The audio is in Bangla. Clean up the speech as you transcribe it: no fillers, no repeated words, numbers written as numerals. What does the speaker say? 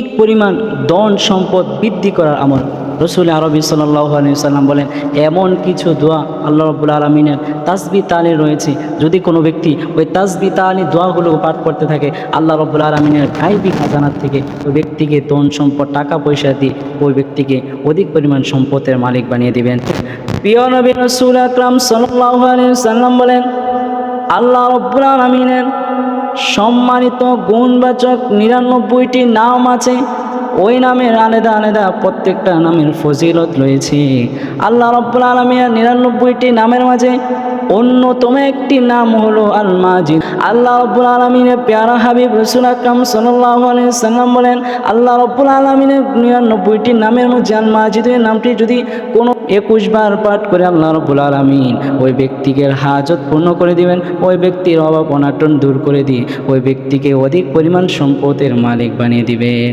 অধিক পরিমাণ ধন সম্পদ বৃদ্ধি করার আমল। রসুল আরবি সাল্লাল্লাহু আলাইহি সাল্লাম বলেন, এমন কিছু দোয়া আল্লাহ রাব্বুল আলামিনের তাসবিহ তালে রয়েছে, যদি কোনো ব্যক্তি ওই তাসবিহ তালি দোয়াগুলো পাঠ করতে থাকে, আল্লাহ রাব্বুল আলামিনের গায়বী খাজানার থেকে ওই ব্যক্তিকে ধন সম্পদ টাকা পয়সা দিয়ে ওই ব্যক্তিকে অধিক পরিমাণ সম্পদের মালিক বানিয়ে দিবেন। প্রিয় নবী রাসূল আকরাম সাল্লাল্লাহু আলাইহি সাল্লাম বলেন, আল্লাহ রাব্বুল আলামিনের সম্মানিত গুণবাচক 99টি নাম আছে। ওই নামের আলাদা আলাদা প্রত্যেকটা নামের ফজিলত রয়েছে। আল্লাহ রাব্বুল আলামিনের 99টি নামের মাঝে অন্যতম একটি নাম হলো আল মাজিদ। আল্লাহ রাব্বুল আলামিনের প্যারা হাবিব রাসূল আকরাম সাল্লাল্লাহু আলাইহি সাল্লাম বলেন, আল্লাহ রাব্বুল আলামিনের 99টি নামের মধ্যে আল মাজিদের নামটি যদি কোনো 21 বার পাঠ করে আল্লাহ রাব্বুল আলামিন ওই ব্যক্তিকে হাজত পূর্ণ করে দিবেন, ওই ব্যক্তির অভাব অনাটন দূর করে দিয়ে ওই ব্যক্তিকে অধিক পরিমাণ সম্পদের মালিক বানিয়ে দিবেন।